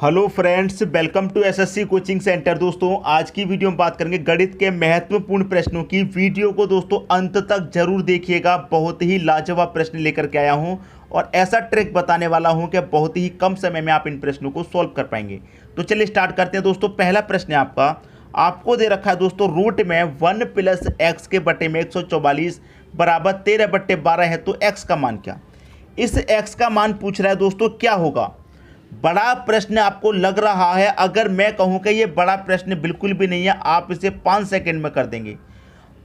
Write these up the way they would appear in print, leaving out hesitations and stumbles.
Hello friends, welcome to SSC coaching centre. दोस्तों, आज की वीडियो में बात करेंगे गणित के महत्वपूर्ण प्रश्नों की। वीडियो को दोस्तों अंत तक जरूर देखिएगा, बहुत ही लाजवाब प्रश्न लेकर के आया हूं और ऐसा ट्रिक बताने वाला हूं कि बहुत ही कम समय में आप इन प्रश्नों को सॉल्व कर पाएंगे। तो चलिए स्टार्ट करते हैं। दोस्तों, पहला प्रश्न है आपको दे रखा है दोस्तों, रूट में 1 + x के बटे में 144 बराबर 13/12 है, तो x का मान क्या। इस x का मान पूछ रहा है दोस्तों, क्या होगा। बड़ा प्रश्न आपको लग रहा है। अगर मैं कहूं कि ये बड़ा प्रश्न बिल्कुल भी नहीं है, आप इसे 5 सेकंड में कर देंगे।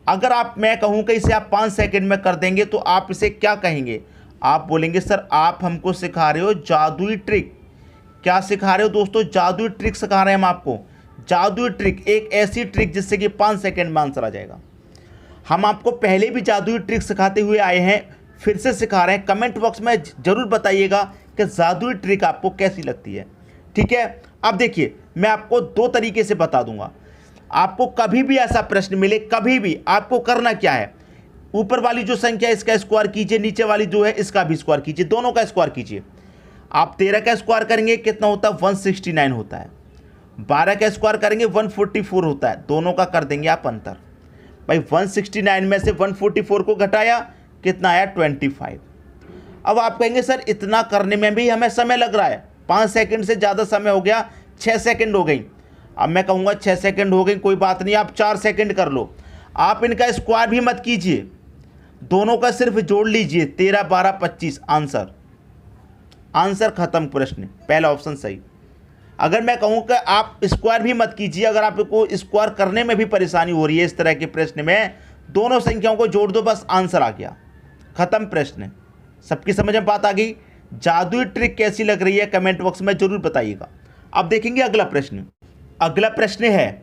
अगर मैं कहूं कि इसे आप 5 सेकंड में कर देंगे तो आप इसे क्या कहेंगे। आप बोलेंगे सर आप हमको सिखा रहे हो जादुई ट्रिक। क्या सिखा रहे हो दोस्तों? जादुई ट्रिक सिखा रहे हैं हम आपको। जादुई ट्रिक, एक ऐसी ट्रिक जिससे कि 5 सेकंड में आंसर आ जाएगा। हम आपको पहले भी जादुई ट्रिक सिखाते हुए आए हैं, फिर से सिखा रहे हैं। कमेंट बॉक्स में जरूर बताइएगा कि जादुई ट्रिक आपको कैसी लगती है। ठीक है, अब देखिए मैं आपको 2 तरीके से बता दूंगा। आपको कभी भी ऐसा प्रश्न मिले, कभी भी आपको करना क्या है, ऊपर वाली जो संख्या है इसका स्क्वायर कीजिए, नीचे वाली जो है इसका भी स्क्वायर कीजिए, दोनों का स्क्वायर कीजिए। आप 13 का स्क्वायर करेंगे कितना होता है? 169 होता है। 12 का स्क्वायर करेंगे 144 होता है। दोनों का कर देंगे आप अंतर। भाई 169 में से 144 को घटाया, कितना आया? 25। अब आप कहेंगे सर इतना करने में भी हमें समय लग रहा है, 5 सेकंड से ज़्यादा समय हो गया, 6 सेकंड हो गई। अब मैं कहूँगा 6 सेकंड हो गई, कोई बात नहीं, आप 4 सेकंड कर लो। आप इनका स्क्वायर भी मत कीजिए, दोनों का सिर्फ जोड़ लीजिए। 13, 12, 25 आंसर खत्म। प्रश्न पहला ऑप्शन सही। अगर मैं कहूँ कि आप स्क्वायर भी मत कीजिए, अगर आपको स्क्वायर करने में भी परेशानी हो रही है इस तरह के प्रश्न में, दोनों संख्याओं को जोड़ दो, बस आंसर आ गया, खत्म प्रश्न। सबकी समझ में बात आ गई। जादुई ट्रिक कैसी लग रही है कमेंट बॉक्स में जरूर बताइएगा। अब देखेंगे अगला प्रश्न। अगला प्रश्न है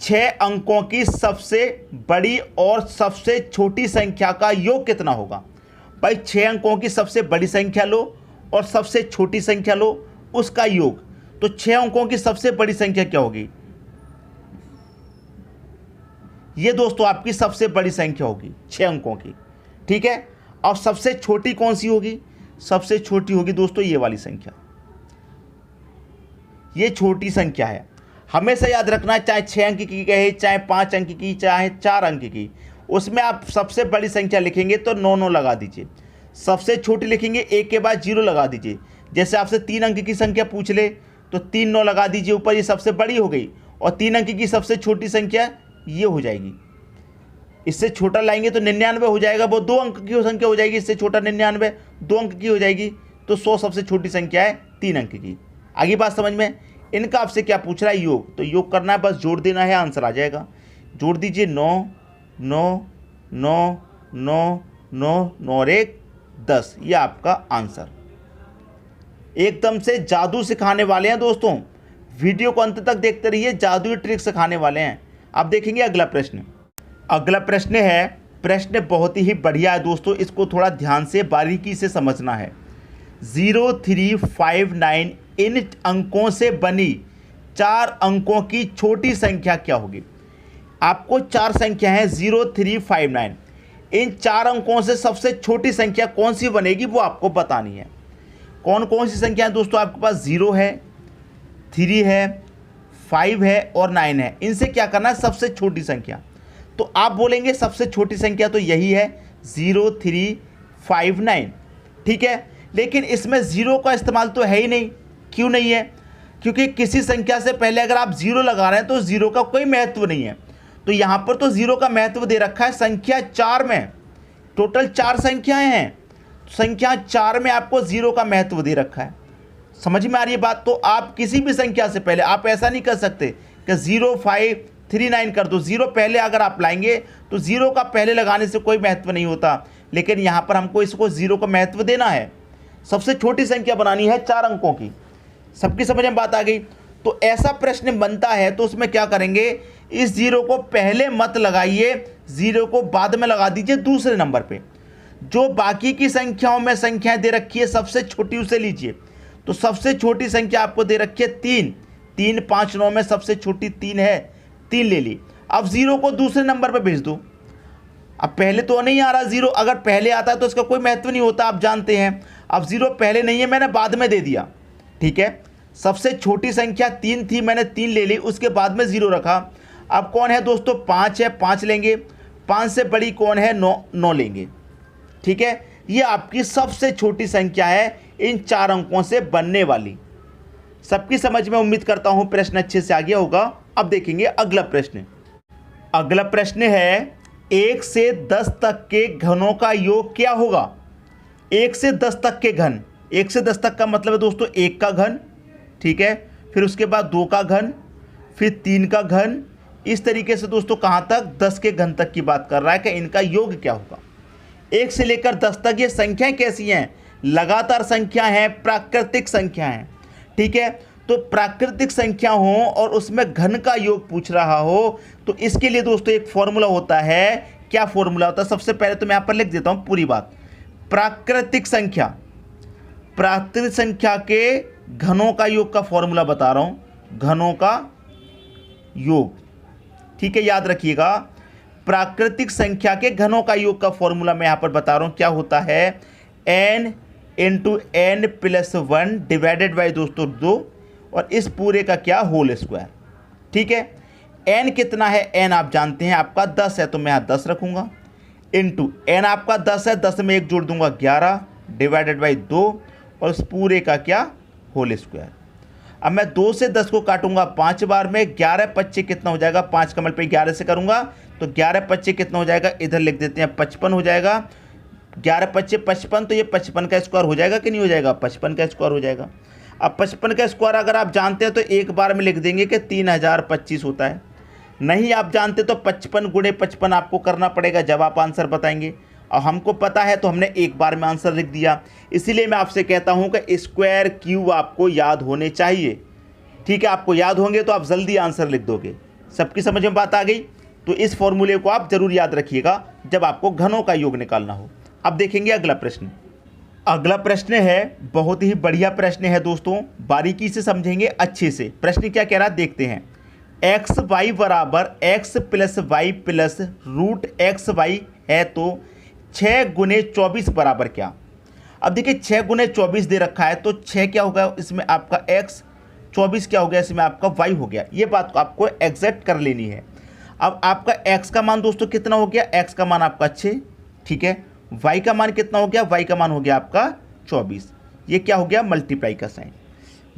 6 अंकों की सबसे बड़ी और सबसे छोटी संख्या का योग कितना होगा। भाई 6 अंकों की सबसे बड़ी संख्या लो और सबसे छोटी संख्या लो, उसका योग। तो 6 अंकों की सबसे बड़ी संख्या क्या होगी? ये दोस्तों आपकी सबसे बड़ी संख्या होगी 6 अंकों की। ठीक है, और सबसे छोटी कौन सी होगी? सबसे छोटी होगी दोस्तों ये वाली संख्या। ये छोटी संख्या है, हमेशा याद रखना। चाहे 6 अंक की कहे, चाहे 5 अंक की, चाहे 4 अंक की, उसमें आप सबसे बड़ी संख्या लिखेंगे तो 9 9 लगा दीजिए। सबसे छोटी लिखेंगे 1 के बाद 0 लगा दीजिए। जैसे आपसे 3 अंक की संख्या पूछ ले तो 3 9 लगा दीजिए ऊपर, ये सबसे बड़ी हो गई। और 3 अंक की सबसे छोटी संख्या ये हो जाएगी। इससे छोटा लाएंगे तो 99 हो जाएगा, वो 2 अंक की संख्या हो जाएगी। इससे छोटा 99 2 अंक की हो जाएगी। तो 100 सबसे छोटी संख्या है 3 अंक की। आगे बात समझ में। इनका आपसे क्या पूछ रहा है? योग। तो योग करना है, बस जोड़ देना है, आंसर आ जाएगा। जोड़ दीजिए 9 9 9 9 9 9 और 1 10, ये आपका आंसर। एकदम से जादू सिखाने वाले हैं दोस्तों, वीडियो को अंत तक देखते रहिए, जादुई ट्रिक सिखाने वाले हैं। अब देखेंगे अगला प्रश्न। अगला प्रश्न है, प्रश्न बहुत ही बढ़िया है दोस्तों, इसको थोड़ा ध्यान से बारीकी से समझना है। 0359 इन अंकों से बनी 4 अंकों की छोटी संख्या क्या होगी। आपको 4 संख्या है 0359, इन 4 अंकों से सबसे छोटी संख्या कौन सी बनेगी वो आपको बतानी है। कौन कौन सी संख्या है दोस्तों आपके पास? 0 है, 3 है, 5 है और 9 है। इनसे क्या करना है? सबसे छोटी संख्या। तो आप बोलेंगे सबसे छोटी संख्या तो यही है 0359। ठीक है, लेकिन इसमें 0 का इस्तेमाल तो है ही नहीं। क्यों नहीं है? क्योंकि किसी संख्या से पहले अगर आप 0 लगा रहे हैं तो 0 का कोई महत्व नहीं है। तो यहाँ पर तो 0 का महत्व दे रखा है संख्या 4 में। टोटल 4 संख्याएं हैं, संख्या 4 में आपको 0 का महत्व दे रखा है। समझ में आ रही है बात। तो आप किसी भी संख्या से पहले आप ऐसा नहीं कर सकते कि 0539 कर दो। 0 पहले अगर आप लाएंगे तो 0 का पहले लगाने से कोई महत्व नहीं होता, लेकिन यहाँ पर हमको इसको 0 का महत्व देना है। सबसे छोटी संख्या बनानी है 4 अंकों की। सबकी समझ में बात आ गई। तो ऐसा प्रश्न बनता है तो उसमें क्या करेंगे, इस 0 को पहले मत लगाइए, 0 को बाद में लगा दीजिए दूसरे नंबर पे। जो बाकी की संख्याओं में संख्याएं दे रखी है सबसे छोटी उसे लीजिए। तो सबसे छोटी संख्या आपको दे रखी है 3, 3 5 9 में सबसे छोटी 3 है, 3 ले ली। अब 0 को दूसरे नंबर पे भेज दो। अब पहले तो नहीं आ रहा 0, अगर पहले आता है तो इसका कोई महत्व नहीं होता, आप जानते हैं। अब 0 पहले नहीं है, मैंने बाद में दे दिया। ठीक है, सबसे छोटी संख्या 3 थी, मैंने 3 ले ली, उसके बाद में 0 रखा। अब कौन है दोस्तों, 5 है, 5 लेंगे। 5 से बड़ी कौन है, 9, 9 लेंगे। ठीक है, ये आपकी सबसे छोटी संख्या है इन 4 अंकों से बनने वाली। सबकी समझ में उम्मीद करता हूं प्रश्न अच्छे से आ गया होगा। अब देखेंगे अगला प्रश्न। अगला प्रश्न है 1 से 10 तक के घनों का योग क्या होगा। 1 से 10 तक के घन, 1 से 10 तक का मतलब है दोस्तों 1 का घन, ठीक है, फिर उसके बाद 2 का घन, फिर 3 का घन, इस तरीके से दोस्तों कहाँ तक, 10 के घन तक की बात कर रहा है कि इनका योग क्या होगा। 1 से लेकर 10 तक ये संख्याएं कैसी हैं, लगातार संख्या हैं, प्राकृतिक संख्या हैं। ठीक है, तो प्राकृतिक संख्या हो और उसमें घन का योग पूछ रहा हो तो इसके लिए दोस्तों एक फॉर्मूला होता है। क्या फॉर्मूला होता है, सबसे पहले तो मैं यहाँ पर लिख देता हूँ पूरी बात। प्राकृतिक संख्या के घनों का योग का फॉर्मूला बता रहा हूँ, घनों का योग। ठीक है, याद रखिएगा, प्राकृतिक संख्या के घनों का योग का फॉर्मूला मैं यहाँ पर बता रहा हूँ। क्या होता है, n into n plus 1 divided by दोस्तों 2 और इस पूरे का क्या, होल स्क्वायर। ठीक है, n कितना है, n आप जानते हैं आपका 10 है, तो मैं यहाँ 10 रखूँगा, इंटू n आपका 10 है, 10 में 1 जोड़ दूंगा 11 डिवाइडेड बाई 2 और इस पूरे का क्या, होल स्क्वायर। अब मैं 2 से 10 को काटूंगा 5 बार में, 11 25 कितना हो जाएगा, 5 का मल्टीप्लाई 11 से करूंगा तो 11 25 कितना हो जाएगा, इधर लिख देते हैं 55 हो जाएगा। 11 25 55, तो ये 55 का स्क्वायर हो जाएगा कि नहीं हो जाएगा, 55 का स्क्वायर हो जाएगा। अब 55 का स्क्वायर अगर आप जानते हैं तो एक बार में लिख देंगे कि 3025 होता है। नहीं आप जानते तो 55 गुणे 55 आपको करना पड़ेगा जब आप आंसर बताएंगे, और हमको पता है तो हमने एक बार में आंसर लिख दिया। इसीलिए मैं आपसे कहता हूं कि स्क्वायर क्यूब आपको याद होने चाहिए। ठीक है, आपको याद होंगे तो आप जल्दी आंसर लिख दोगे। सबकी समझ में बात आ गई, तो इस फॉर्मूले को आप जरूर याद रखिएगा जब आपको घनों का योग निकालना हो। अब देखेंगे अगला प्रश्न। अगला प्रश्न है, बहुत ही बढ़िया प्रश्न है दोस्तों, बारीकी से समझेंगे अच्छे से। प्रश्न क्या कह रहा है देखते हैं। एक्स वाई बराबर x plus y plus root x y है तो 6 गुने 24 बराबर क्या। अब देखिए 6 गुने 24 दे रखा है तो 6 क्या होगा इसमें आपका x, 24 क्या हो गया इसमें आपका y हो गया। ये बात आपको एग्जैक्ट कर लेनी है। अब आपका x का मान दोस्तों कितना हो गया, x का मान आपका 6, ठीक है। y का मान कितना हो गया, y का मान हो गया आपका 24। ये क्या हो गया, मल्टीप्लाई का साइन,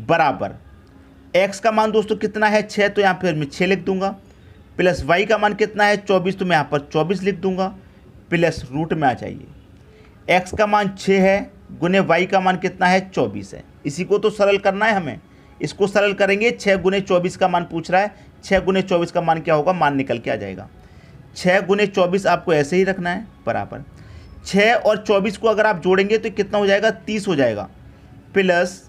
बराबर x का मान दोस्तों कितना है 6, तो यहाँ पर मैं 6 लिख दूंगा, प्लस y का मान कितना है 24, तो मैं यहाँ पर 24 लिख दूंगा, प्लस रूट में आ जाइए। x का मान 6 है गुने y का मान कितना है 24 है। इसी को तो सरल करना है हमें, इसको सरल करेंगे। 6 गुने 24 का मान पूछ रहा है, 6 गुने 24 का मान क्या होगा, मान निकल के आ जाएगा। 6 गुने 24 आपको ऐसे ही रखना है, बराबर 6 और 24 को अगर आप जोड़ेंगे तो कितना हो जाएगा, 30 हो जाएगा, प्लस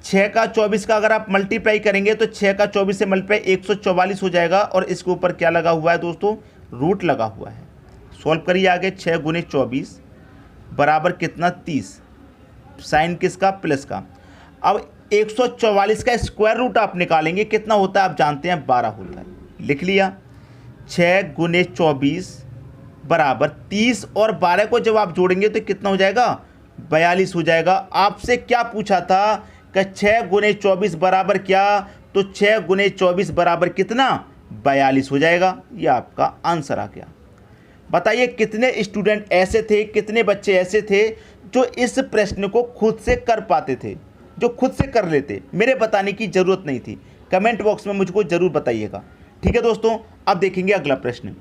6 का 24 का अगर आप मल्टीप्लाई करेंगे तो 6 का 24 से मल्टीप्लाई 144 हो जाएगा, और इसके ऊपर क्या लगा हुआ है दोस्तों, रूट लगा हुआ है। सॉल्व करिए आगे। 6 गुने 24 बराबर कितना, 30, साइन किसका, प्लस का। अब 144 का स्क्वायर रूट आप निकालेंगे, कितना होता है आप जानते हैं, 12 होता है। लिख लिया, 6 गुने 24 बराबर 30 और 12 को जब आप जोड़ेंगे तो कितना हो जाएगा, 42 हो जाएगा। आपसे क्या पूछा था कि 6 गुने 24 बराबर क्या, तो 6 गुने 24 बराबर कितना, 42 हो जाएगा। ये आपका आंसर आ गया। बताइए कितने स्टूडेंट ऐसे थे, कितने बच्चे ऐसे थे जो इस प्रश्न को खुद से कर पाते थे, जो खुद से कर लेते, मेरे बताने की ज़रूरत नहीं थी। कमेंट बॉक्स में मुझको ज़रूर बताइएगा। ठीक है दोस्तों, अब देखेंगे अगला प्रश्न।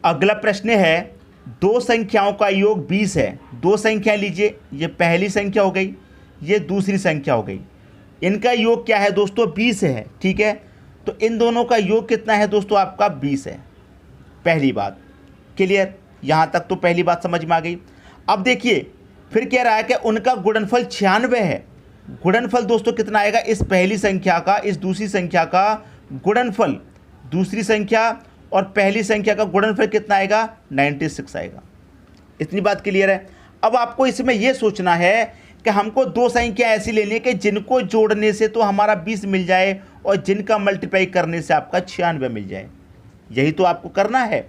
अगला प्रश्न है, दो संख्याओं का योग 20 है। दो संख्याएं लीजिए, ये पहली संख्या हो गई, ये दूसरी संख्या हो गई। इनका योग क्या है दोस्तों, 20 है। ठीक है, तो इन दोनों का योग कितना है दोस्तों, आपका 20 है। पहली बात क्लियर, यहाँ तक तो पहली बात समझ में आ गई। अब देखिए फिर कह रहा है कि उनका गुणनफल 96 है। गुणनफल दोस्तों कितना आएगा, इस पहली संख्या का इस दूसरी संख्या का गुणनफल, दूसरी संख्या और पहली संख्या का गुणनफल कितना आएगा, 96 आएगा। इतनी बात क्लियर है। अब आपको इसमें यह सोचना है कि हमको दो संख्या ऐसी लेनी है कि जिनको जोड़ने से तो हमारा 20 मिल जाए और जिनका मल्टीप्लाई करने से आपका 96 मिल जाए। यही तो आपको करना है।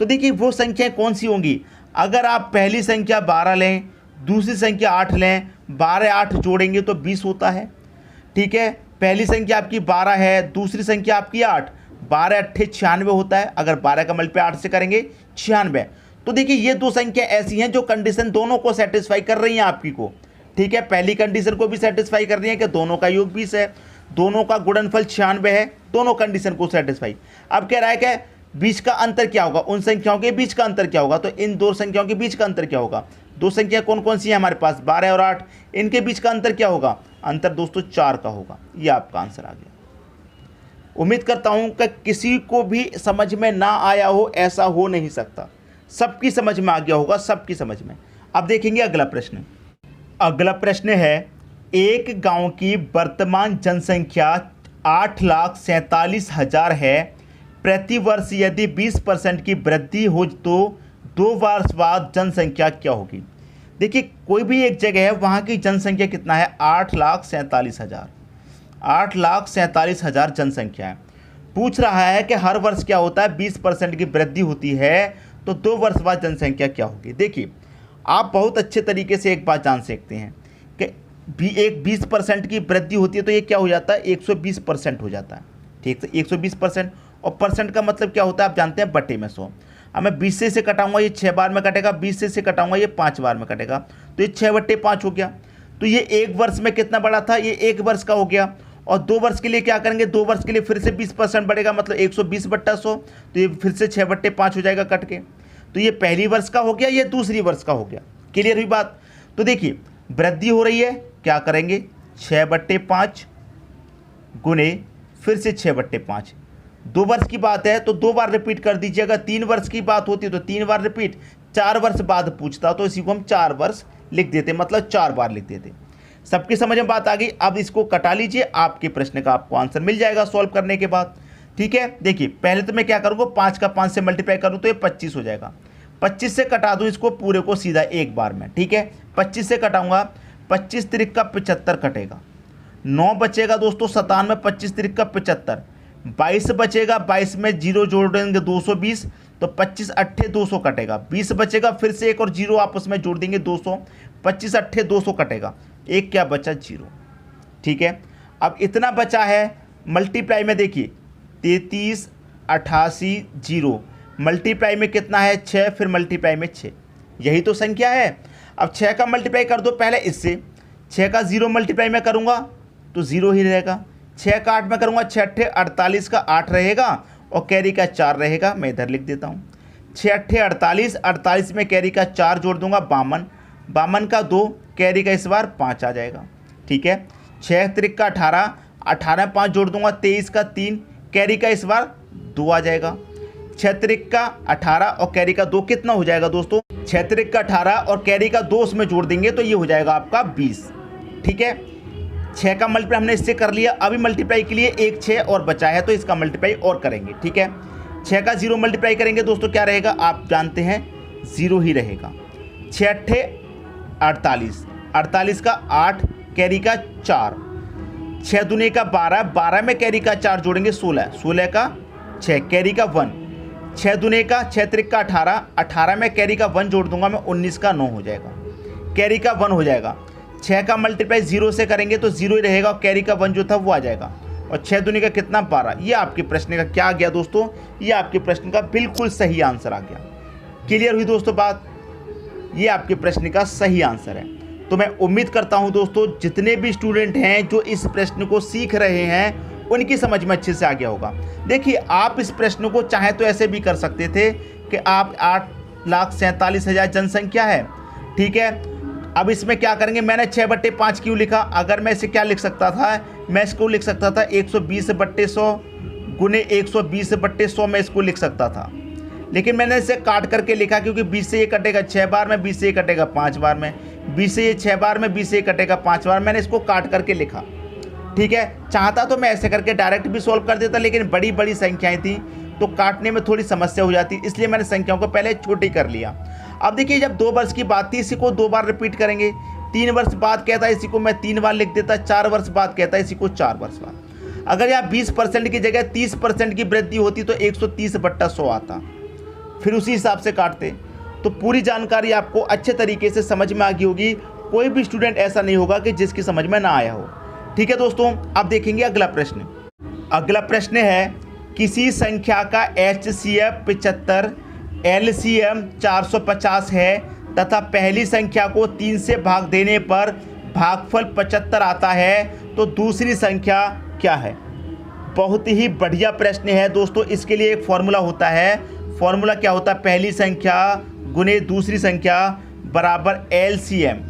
तो देखिए वो संख्याएं कौन सी होंगी, अगर आप पहली संख्या 12 लें, दूसरी संख्या 8 लें, 12 8 जोड़ेंगे तो 20 होता है। ठीक है, पहली संख्या आपकी 12 है, दूसरी संख्या आपकी 8, 12 अट्ठे 96 होता है। अगर 12 का मल्टीप्लाई 8 से करेंगे 96। तो देखिए ये दो संख्या ऐसी हैं जो कंडीशन दोनों को सेटिस्फाई कर रही हैं आपकी को, ठीक है। पहली कंडीशन को भी सेटिस्फाई कर रही है कि दोनों का योग 20 है, दोनों का गुणनफल 96 है, दोनों कंडीशन को सेटिस्फाई। अब कह रहा है कि बीच का अंतर क्या होगा, उन संख्याओं के बीच का अंतर क्या होगा। तो इन दो संख्याओं के बीच का अंतर क्या होगा, दो संख्या कौन कौन सी है हमारे पास, 12 और 8, इनके बीच का अंतर क्या होगा, अंतर दोस्तों 4 का होगा। ये आपका आंसर आ गया। उम्मीद करता हूं कि किसी को भी समझ में ना आया हो, ऐसा हो नहीं सकता, सबकी समझ में आ गया होगा, सबकी समझ में। अब देखेंगे अगला प्रश्न। अगला प्रश्न है, एक गांव की वर्तमान जनसंख्या 8,47,000 है। प्रति वर्ष यदि 20% की वृद्धि हो तो 2 वर्ष बाद जनसंख्या क्या होगी। देखिए कोई भी एक जगह है, वहाँ की जनसंख्या कितना है, 8,47,000, 8,47,000 जनसंख्या है। पूछ रहा है कि हर वर्ष क्या होता है, 20% की वृद्धि होती है, तो 2 वर्ष बाद जनसंख्या क्या होगी। देखिए आप बहुत अच्छे तरीके से एक बात जान सकते हैं कि एक 20% की वृद्धि होती है तो ये क्या हो जाता है, 120% हो जाता है, ठीक है। 120%, और परसेंट का मतलब क्या होता है आप जानते हैं, बटे में 100। अब मैं 20 से कटाऊंगा ये 6 बार में कटेगा, 20 से कटाऊंगा ये 5 बार में कटेगा, तो ये 6/5 हो गया। तो ये एक वर्ष में कितना बढ़ा था, ये एक वर्ष का हो गया। और 2 वर्ष के लिए क्या करेंगे, 2 वर्ष के लिए फिर से 20% बढ़ेगा, मतलब 120/100, तो ये फिर से 6/5 हो जाएगा कट के। तो ये पहली वर्ष का हो गया, ये दूसरी वर्ष का हो गया। क्लियर हुई बात। तो देखिए वृद्धि हो रही है, क्या करेंगे, 6/5 गुने फिर से 6/5। 2 वर्ष की बात है तो 2 बार रिपीट कर दीजिए। अगर 3 वर्ष की बात होती तो 3 बार रिपीट, 4 वर्ष बाद पूछता तो इसी को हम 4 वर्ष लिख देते, मतलब 4 बार लिख देते। सबकी समझ में बात आ गई। अब इसको कटा लीजिए, आपके प्रश्न का आपको आंसर मिल जाएगा सॉल्व करने के बाद, ठीक है। देखिए पहले तो मैं क्या करूँगा, 5 का 5 से मल्टीप्लाई करूँ तो ये 25 हो जाएगा। 25 से कटा दूँ इसको पूरे को सीधा एक बार में, ठीक है। 25 से कटाऊँगा, 25 तिरिक का 75 कटेगा, 9 बचेगा दोस्तों 97, 25 तिरिक का 75, 22 बचेगा, 22 में 0 जोड़ देंगे 220, तो 25 अट्ठे 200 कटेगा, 20 बचेगा, फिर से एक और 0 आपस में जोड़ देंगे 200, 25 अट्ठे 200 कटेगा, एक क्या बचा, 0, ठीक है। अब इतना बचा है, मल्टीप्लाई में देखिए 33 88 0, मल्टीप्लाई में कितना है 6, फिर मल्टीप्लाई में 6, यही तो संख्या है। अब 6 का मल्टीप्लाई कर दो पहले इससे, 6 का 0 मल्टीप्लाई में करूँगा तो 0 ही रहेगा, 6 का 8 में करूँगा, 6 अट्ठे 48 का 8 रहेगा और कैरी का 4 रहेगा। मैं इधर लिख देता हूँ, 6 अट्ठे 48, 48 में कैरी का 4 जोड़ दूंगा 52, 52 का 2, कैरी का इस बार 5 आ जाएगा, ठीक है। 6 तिरिक का 18, 18 5 जोड़ दूंगा 23 का 3, कैरी का इस बार 2 आ जाएगा। 6 तिरिक का 18 और कैरी का 2 कितना हो जाएगा दोस्तों, 6 तिरिक का 18 और कैरी का 2 उसमें जोड़ देंगे तो ये हो जाएगा आपका 20, ठीक है। 6 का मल्टीप्लाई हमने इससे कर लिया, अभी मल्टीप्लाई के लिए एक 6 और बचा है तो इसका मल्टीप्लाई और करेंगे, ठीक है। 6 का 0 मल्टीप्लाई करेंगे दोस्तों क्या रहेगा, आप जानते हैं 0 ही रहेगा। 6 अट्ठे 48, 48 का 8, कैरी का 4, 6 दूने का 12, 12 में कैरी का 4 जोड़ेंगे 16, 16 का 6, कैरी का 1, 6 दूने का 6 तिरिक का 18, 18 में कैरी का 1 जोड़ दूंगा मैं 19 का 9 हो जाएगा, कैरी का 1 हो जाएगा। 6 का मल्टीप्लाई 0 से करेंगे तो 0 ही रहेगा और कैरी का 1 जो था वो आ जाएगा, और 6 दूनी का कितना 12। ये आपके प्रश्न का क्या आ गया दोस्तों, ये आपके प्रश्न का बिल्कुल सही आंसर आ गया। क्लियर हुई दोस्तों बात, ये आपके प्रश्न का सही आंसर है। तो मैं उम्मीद करता हूं दोस्तों जितने भी स्टूडेंट हैं जो इस प्रश्न को सीख रहे हैं उनकी समझ में अच्छे से आ गया होगा। देखिए आप इस प्रश्न को चाहे तो ऐसे भी कर सकते थे कि आप 8,47,000 जनसंख्या है, ठीक है। अब इसमें क्या करेंगे, मैंने 6/5 क्यों लिखा, अगर मैं इसे क्या लिख सकता था, मैं इसको लिख सकता था 120/100 गुने 120/100 में इसको लिख सकता था, लेकिन मैंने इसे काट करके लिखा क्योंकि 20 से ये कटेगा 6 बार में, 20 से ये कटेगा 5 बार में, 20 से ये 6 बार में, 20 से ये कटेगा 5 बार, मैंने इसको काट करके लिखा, ठीक है। चाहता तो मैं ऐसे करके डायरेक्ट भी सॉल्व कर देता, लेकिन बड़ी बड़ी संख्याएं थी तो काटने में थोड़ी समस्या हो जाती, इसलिए मैंने संख्याओं को पहले छोटी कर लिया। अब देखिए जब 2 वर्ष की बात थी, इसी को 2 बार रिपीट करेंगे, 3 वर्ष बाद कहता है इसी को मैं 3 बार लिख देता, 4 वर्ष बाद कहता है इसी को 4 वर्ष बाद। अगर यहाँ 20% की जगह 30% की वृद्धि होती तो 130/100 आता, फिर उसी हिसाब से काटते। तो पूरी जानकारी आपको अच्छे तरीके से समझ में आ गई होगी, कोई भी स्टूडेंट ऐसा नहीं होगा कि जिसकी समझ में ना आया हो। ठीक है दोस्तों, अब देखेंगे अगला प्रश्न। अगला प्रश्न है किसी संख्या का HCF 75, LCM 450 है तथा पहली संख्या को 3 से भाग देने पर भागफल 75 आता है, तो दूसरी संख्या क्या है। बहुत ही बढ़िया प्रश्न है दोस्तों। इसके लिए एक फॉर्मूला होता है। फॉर्मूला क्या होता है, पहली संख्या गुने दूसरी संख्या बराबर LCM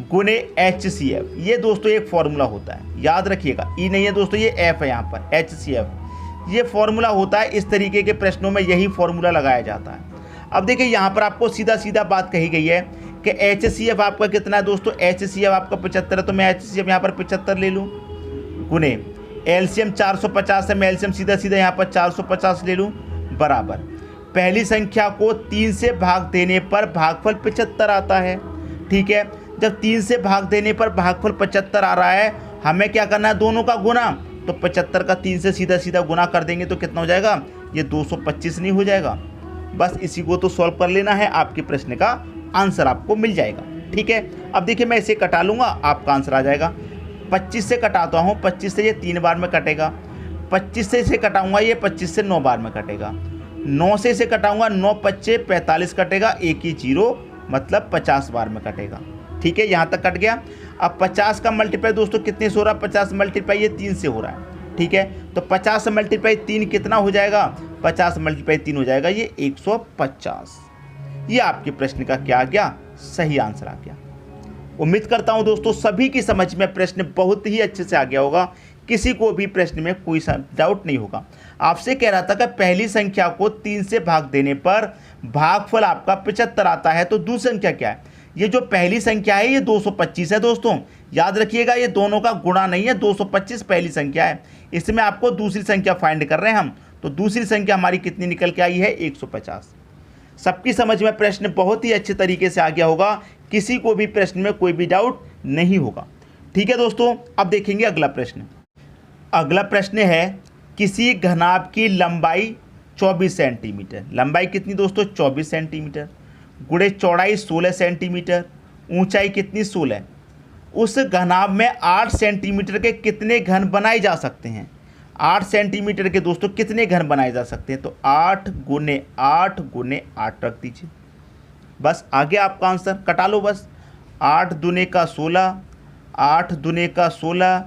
गुने HCF। ये दोस्तों एक फॉर्मूला होता है, याद रखिएगा। ई नहीं है दोस्तों, ये F है यहाँ पर, HCF ये फॉर्मूला होता है। इस तरीके के प्रश्नों में यही फॉर्मूला लगाया जाता है। अब देखिए यहाँ पर आपको सीधा सीधा बात कही गई है कि HCF आपका कितना है दोस्तों, HCF आपका 75 है, तो मैं HCF यहाँ पर 75 ले लूँ, गुने LCM 450 है, मैं LCM सीधा सीधा यहाँ पर 450 ले लूँ, बराबर पहली संख्या को 3 से भाग देने पर भागफल 75 आता है। ठीक है, जब 3 से भाग देने पर भागफल 75 आ रहा है, हमें क्या करना है, दोनों का गुना। तो 75 का 3 से सीधा सीधा गुना कर देंगे तो कितना हो जाएगा, ये 225 नहीं हो जाएगा। बस इसी को तो सॉल्व कर लेना है, आपके प्रश्न का आंसर आपको मिल जाएगा। ठीक है, अब देखिए मैं इसे कटा लूँगा, आपका आंसर आ जाएगा। 25 से कटाता हूँ, 25 से ये 3 बार में कटेगा। 25 से इसे कटाऊँगा, ये 25 से 9 बार में कटेगा। 9 से इसे कटाऊँगा, 9 25 45 कटेगा, एक ही जीरो, मतलब 50 बार में कटेगा। ठीक है, यहाँ तक कट गया। अब 50 का मल्टीप्लाई दोस्तों कितने से हो रहा है, 50 मल्टीप्लाई ये 3 से हो रहा है। ठीक है, तो 50 मल्टीप्लाई 3 कितना हो जाएगा, 50 मल्टीप्लाई 3 हो जाएगा ये 150। ये आपके प्रश्न का क्या आ गया, सही आंसर आ गया। उम्मीद करता हूं दोस्तों सभी की समझ में प्रश्न बहुत ही अच्छे से आ गया होगा, किसी को भी प्रश्न में कोई डाउट नहीं होगा। आपसे कह रहा था कि पहली संख्या को 3 से भाग देने पर भागफल आपका 75 आता है, तो दूसरी संख्या क्या है। ये जो पहली संख्या है ये 225 है दोस्तों, याद रखिएगा, ये दोनों का गुणा नहीं है, 225 पहली संख्या है। इसमें आपको दूसरी संख्या फाइंड कर रहे हैं हम, तो दूसरी संख्या हमारी कितनी निकल के आई है, 150। सबकी समझ में प्रश्न बहुत ही अच्छे तरीके से आ गया होगा, किसी को भी प्रश्न में कोई भी डाउट नहीं होगा। ठीक है दोस्तों, अब देखेंगे अगला प्रश्न। अगला प्रश्न है किसी घनाभ की लंबाई 24 सेंटीमीटर, लंबाई कितनी दोस्तों 24 सेंटीमीटर, गुणे चौड़ाई 16 सेंटीमीटर, ऊंचाई कितनी 16, उस घनाभ में 8 सेंटीमीटर के कितने घन बनाए जा सकते हैं। 8 सेंटीमीटर के दोस्तों कितने घन बनाए जा सकते हैं, तो 8 गुने 8 गुने 8 रख दीजिए, बस आ गया आपका आंसर। कटा लो बस, 8 दूने का 16, 8 दूने का 16,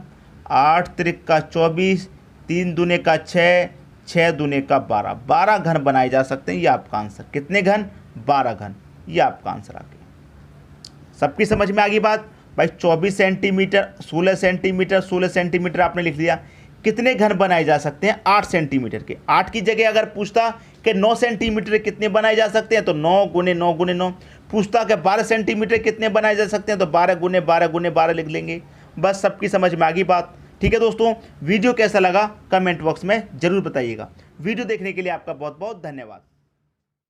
8 त्रिक का 24, 3 दूने का 6, 6 दूने का 12, 12 घन बनाए जा सकते हैं। ये आपका आंसर, कितने घन, 12 घन, ये आपका आंसर आ गया। सबकी समझ में आ गई बात भाई। 24 सेंटीमीटर, 16 सेंटीमीटर, 16 सेंटीमीटर आपने लिख लिया, कितने घन बनाए जा सकते हैं, 8 सेंटीमीटर के। 8 की जगह अगर पूछता कि 9 सेंटीमीटर कितने बनाए जा सकते हैं, तो 9 गुने 9 गुने 9। पूछता कि 12 सेंटीमीटर कितने बनाए जा सकते हैं, तो 12 गुने 12 गुने 12 लिख लेंगे। बस सबकी समझ में आ गई बात। ठीक है दोस्तों, वीडियो कैसा लगा कमेंट बॉक्स में जरूर बताइएगा। वीडियो देखने के लिए आपका बहुत बहुत धन्यवाद।